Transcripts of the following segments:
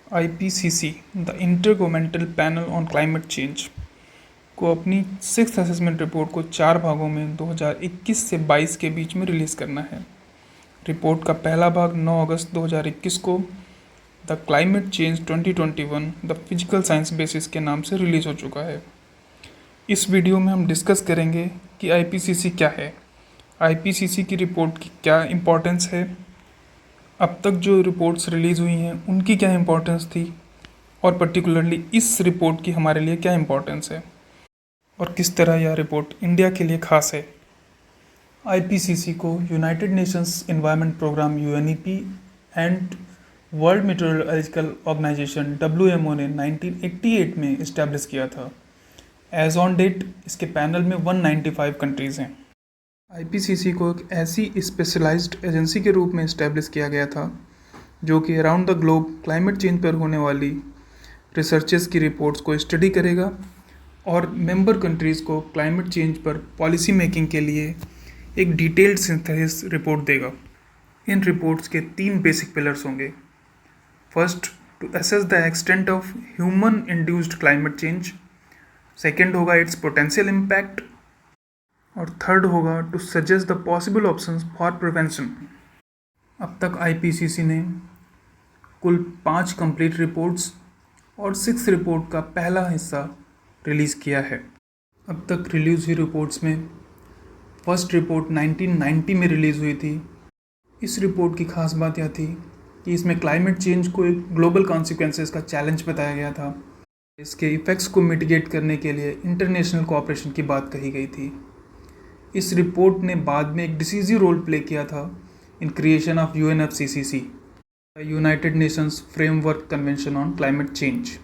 IPCC the intergovernmental panel on climate change को अपनी sixth assessment report को 4 भागों में 2021 से 22 के बीच में रिलीज़ करना है। रिपोर्ट का पहला भाग 9 अगस्त 2021 को the climate change 2021 the physical science basis के नाम से रिलीज़ हो चुका है। इस वीडियो में हम डिस्कस करेंगे कि आईपीसीसी क्या है, आईपीसीसी की रिपोर्ट की क्या इम्पोर्टेंस है, अब तक जो रिपोर्ट्स रिलीज़ हुई हैं उनकी क्या इम्पोर्टेंस थी और पर्टिकुलरली इस रिपोर्ट की हमारे लिए क्या इम्पोर्टेंस है और किस तरह यह रिपोर्ट इंडिया के लिए खास है। आईपीसीसी को United Nations Environment Programme UNEP and World Meteorological Organization WMO ने 1988 में इस्टेब्लिश किया था। एज ऑन डेट इसके पैनल में 195 कंट्रीज़ हैं। आईपीसीसी को एक ऐसी स्पेशलाइज्ड एजेंसी के रूप में इस्टेब्लिश किया गया था जो कि around the globe climate change पर होने वाली रिसर्चेस की रिपोर्ट्स को स्टडी करेगा और मेंबर कंट्रीज़ को क्लाइमेट चेंज पर पॉलिसी मेकिंग के लिए एक डिटेल्ड सिंथेसिस रिपोर्ट देगा। इन रिपोर्ट्स के 3 बेसिक पिलर्स होंगे। First, to assess the extent of human induced climate change. Second होगा इट्स पोटेंशियल इम्पैक्ट और थर्ड होगा to suggest the possible options for prevention. अब तक आईपीसीसी ने कुल 5 कंप्लीट रिपोर्ट्स और 6 रिपोर्ट का पहला हिस्सा रिलीज़ किया है। अब तक रिलीज़ हुई रिपोर्ट्स में फर्स्ट रिपोर्ट 1990 में रिलीज़ हुई थी। इस रिपोर्ट की खास बात यह थी कि इसमें क्लाइमेट चेंज को एक ग्लोबल कॉन्सिक्वेंसेस का चैलेंज बताया गया था। इसके इफ़ेक्ट्स को मिटिगेट करने के लिए इंटरनेशनल कोऑपरेशन की बात कही गई थी। इस रिपोर्ट ने बाद में एक डिसीजिव रोल प्ले किया था in creation of UNFCCC, United Nations framework convention on climate change.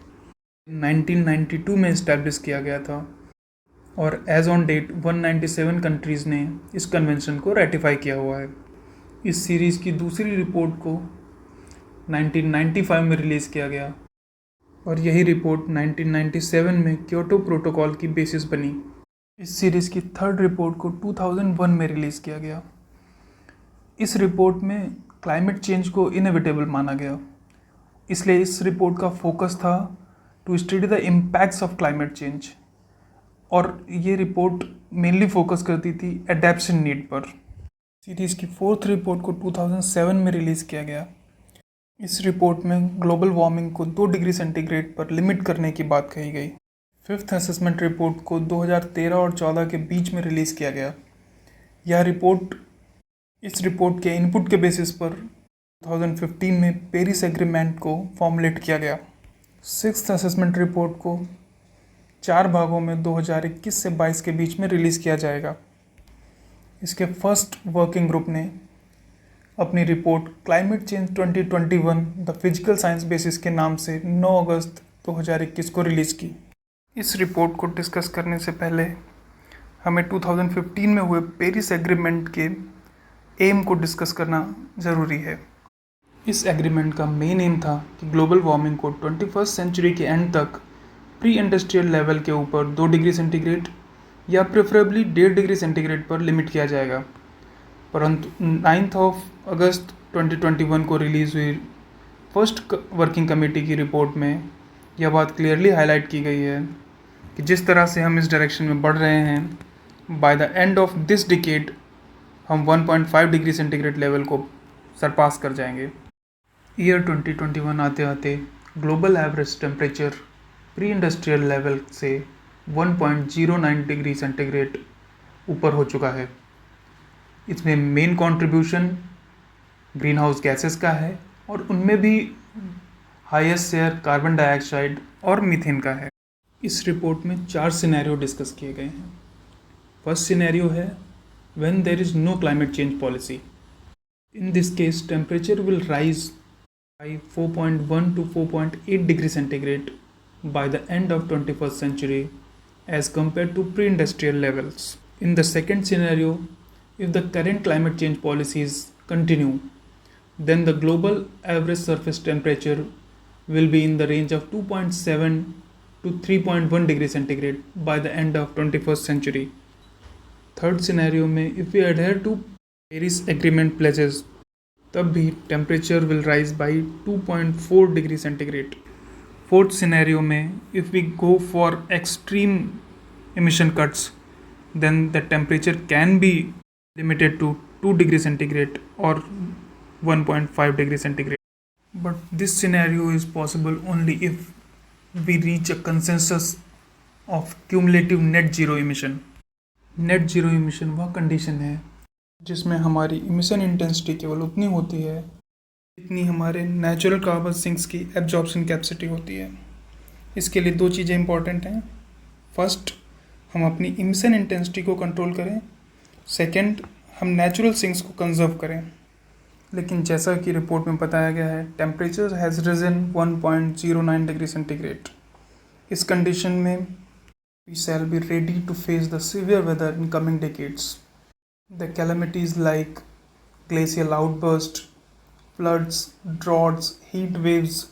1992 में इस्टेब्लिश किया गया था और एज ऑन डेट 197 कंट्रीज़ ने इस कन्वेंशन को रेटिफाई किया हुआ है। इस सीरीज़ की दूसरी रिपोर्ट को 1995 में रिलीज़ किया गया और यही रिपोर्ट 1997 में क्योटो प्रोटोकॉल की बेसिस बनी। इस सीरीज़ की थर्ड रिपोर्ट को 2001 में रिलीज़ किया गया। इस रिपोर्ट में क्लाइमेट चेंज को इनएविटेबल माना गया, इसलिए इस रिपोर्ट का फोकस था to study the impacts of climate change और ये रिपोर्ट मेनली फोकस करती थी एडेप्शन नीड पर। सीरीज़ की फोर्थ रिपोर्ट को 2007 में रिलीज़ किया गया। इस रिपोर्ट में ग्लोबल वार्मिंग को 2 डिग्री सेंटीग्रेड पर लिमिट करने की बात कही गई। फिफ्थ असेसमेंट रिपोर्ट को 2013 और 14 के बीच में रिलीज़ किया गया। इस रिपोर्ट के इनपुट के बेसिस पर 2015 में पेरिस एग्रीमेंट को फॉर्मुलेट किया गया। सिक्स्थ असेसमेंट रिपोर्ट को 4 भागों में 2021 से 22 के बीच में रिलीज़ किया जाएगा। इसके फर्स्ट वर्किंग ग्रुप ने अपनी report climate change 2021 the physical science basis के नाम से 9 अगस्त 2021 को रिलीज़ की। इस रिपोर्ट को डिस्कस करने से पहले हमें 2015 में हुए पेरिस एग्रीमेंट के एम को डिस्कस करना ज़रूरी है। इस एग्रीमेंट का मेन एम था कि ग्लोबल वार्मिंग को 21st सेंचुरी के एंड तक प्री इंडस्ट्रियल लेवल के ऊपर 2 डिग्री सेंटीग्रेड या प्रेफरेबली 1.5 डिग्री सेंटीग्रेड पर लिमिट किया जाएगा। परंतु 9 अगस्त 2021 को रिलीज़ हुई फर्स्ट वर्किंग कमेटी की रिपोर्ट में यह बात क्लियरली हाईलाइट की गई है कि जिस तरह से हम इस डायरेक्शन में बढ़ रहे हैं, bye the end of this decade हम 1.5 डिग्री सेंटीग्रेड लेवल को सरपास कर जाएंगे। ईयर 2021 आते आते global average temperature pre industrial level से 1.09 डिग्री सेंटीग्रेड ऊपर हो चुका है। इसमें main contribution green house gases का है और उनमें भी हाईएस्ट शेयर कार्बन डाइऑक्साइड और मीथेन का है। इस रिपोर्ट में 4 सिनेरियो डिस्कस किए गए हैं। फर्स्ट सिनेरियो है when there is no climate change policy. In this case temperature will rise by 4.1 to 4.8 degree centigrade by the end of 21st century as compare to pre industrial levels. In the second scenario, if the current climate change policies continue, then the global average surface temperature will be in the range of 2.7 to 3.1 degree centigrade by the end of 21st century. Third scenario में if we adhere to Paris Agreement pledges, तब भी temperature will rise by 2.4 degree centigrade. Fourth scenario में if we go for extreme emission cuts, then the temperature can be limited to 2 degree centigrade or 1.5 degree centigrade. But this scenario is possible only if we reach a consensus of cumulative net zero emission. Net zero emission वह condition है जिसमें हमारी emission intensity केवल उतनी होती है जितनी हमारे नेचुरल कार्बन सिंक्स की एब्जॉर्प्शन कैपेसिटी होती है। इसके लिए दो चीज़ें इंपॉर्टेंट हैं। फर्स्ट, हम अपनी इमिशन इंटेंसिटी को कंट्रोल करें। सेकंड, हम नेचुरल सिंक्स को कंजर्व करें। लेकिन जैसा कि रिपोर्ट में बताया गया है, temperature has risen 1.09 degree centigrade. इस कंडीशन में we shall be ready to face the severe weather in coming decades. The calamities like glacial outburst, floods, droughts, heat waves,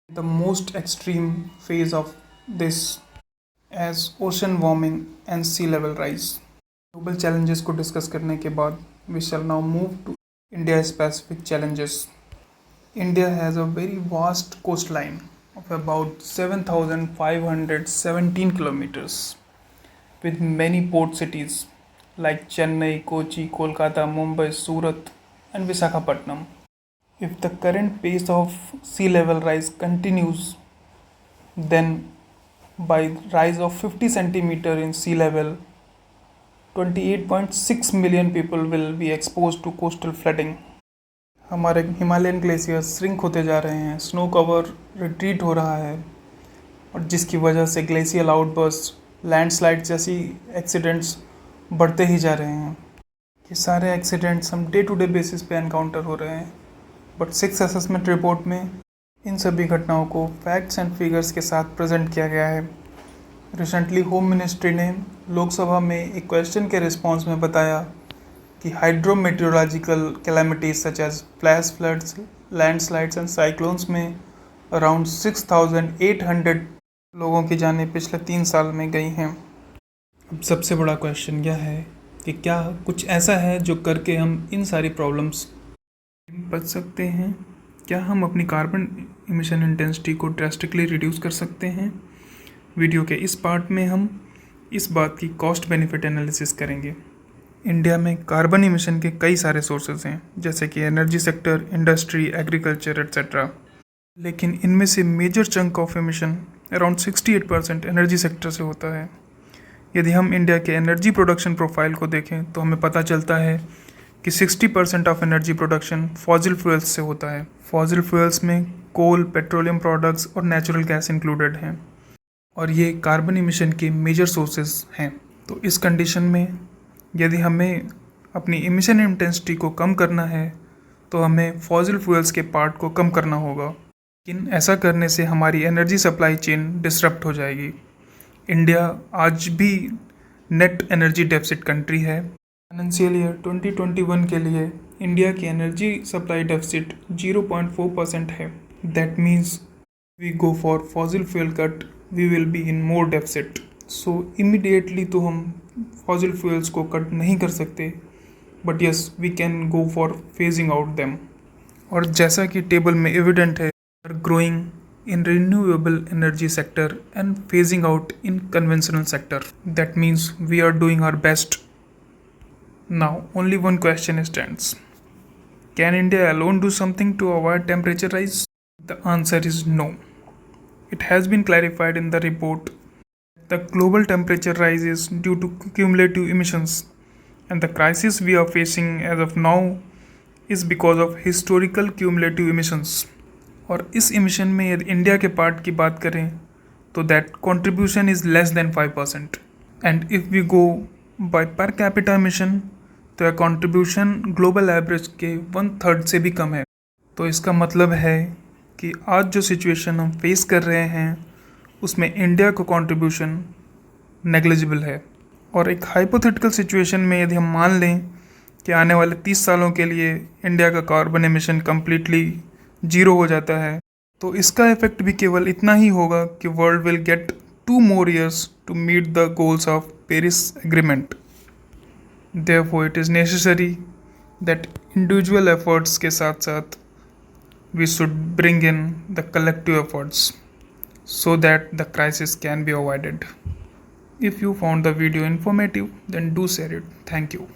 the most extreme phase of this as ocean warming and sea level rise. Global challenges को discuss करने के बाद we shall now move to India specific challenges. India has a very vast coastline of about 7,517 kilometers with many port cities like Chennai, Kochi, Kolkata, Mumbai, Surat and Visakhapatnam. If the current pace of sea level rise continues, then by rise of 50 centimeter in sea level, 28.6 million people will be exposed to coastal flooding. हमारे Himalayan glaciers shrink होते जा रहे हैं, snow cover retreat हो रहा है और जिसकी वजह से ग्लेशियल आउटबर्स्ट, लैंडस्लाइड जैसी एक्सीडेंट्स बढ़ते ही जा रहे हैं। ये सारे एक्सीडेंट्स हम डे टू डे बेसिस पे एनकाउंटर हो रहे हैं, बट 6th असेसमेंट रिपोर्ट में इन सभी घटनाओं को फैक्ट्स एंड फिगर्स के साथ प्रेजेंट किया गया है। रिसेंटली होम मिनिस्ट्री ने लोकसभा में एक क्वेश्चन के रिस्पांस में बताया कि hydrometeorological calamities such as flash floods, landslides and cyclones में अराउंड 6,800 लोगों की जानें पिछले 3 साल में गई हैं। अब सबसे बड़ा क्वेश्चन यह है कि क्या कुछ ऐसा है जो करके हम इन सारी प्रॉब्लम्स बच सकते हैं? क्या हम अपनी कार्बन इमिशन इंटेंसिटी को ड्रास्टिकली रिड्यूस कर सकते हैं? वीडियो के इस पार्ट में हम इस बात की कॉस्ट बेनिफिट एनालिसिस करेंगे। इंडिया में कार्बन इमिशन के कई सारे सोर्सेज हैं, जैसे कि energy sector, industry, agriculture etcetera. लेकिन इनमें से major chunk of emission around 68% energy sector से होता है। यदि हम इंडिया के एनर्जी प्रोडक्शन प्रोफाइल को देखें तो हमें पता चलता है कि 60% of energy production fossil fuels से होता है। फॉसिल फ्यूल्स में कोल, पेट्रोलियम प्रोडक्ट्स और नेचुरल गैस इंक्लूडेड हैं और ये कार्बन इमिशन के मेजर सोर्सेज हैं। तो इस कंडीशन में यदि हमें अपनी इमिशन इंटेंसिटी को कम करना है तो हमें फॉसिल फ्यूल्स के पार्ट को कम करना होगा, लेकिन ऐसा करने से हमारी एनर्जी सप्लाई चेन डिसरप्ट हो जाएगी। इंडिया आज भी नेट एनर्जी डेफिसिट कंट्री है। फाइनेंशियल ईयर 2021 के लिए इंडिया की एनर्जी सप्लाई डेफिसिट 0.4% है। That means we go for fossil fuel cut, we will be in more deficit. So immediately तो हम फॉसिल फ्यूल्स को कट नहीं कर सकते, but yes we can go for phasing out them. और जैसा कि टेबल में एविडेंट है, growing in renewable energy sector and phasing out in conventional sector. That means we are doing our best. Now only one question stands. Can India alone do something to avoid temperature rise? The answer is no. It has been clarified in the report. The global temperature rise is due to cumulative emissions, and the crisis we are facing as of now is because of historical cumulative emissions. और इस emission में यदि India के part की बात करें तो that contribution is less than 5%, and if we go by per capita emission तो यह कंट्रीब्यूशन ग्लोबल एवरेज के 1/3 से भी कम है। तो इसका मतलब है कि आज जो सिचुएशन हम फेस कर रहे हैं उसमें इंडिया का कंट्रीब्यूशन नेग्लिजिबल है। और एक हाइपोथेटिकल सिचुएशन में यदि हम मान लें कि आने वाले 30 सालों के लिए इंडिया का कार्बन एमिशन कम्प्लीटली 0 हो जाता है, तो इसका इफेक्ट भी केवल इतना ही होगा कि world will get 2 more years to meet the goals of Paris Agreement. Therefore, it is necessary that individual efforts के साथ साथ we should bring in the collective efforts so that the crisis can be avoided. If you found the video informative, then do share it. Thank you.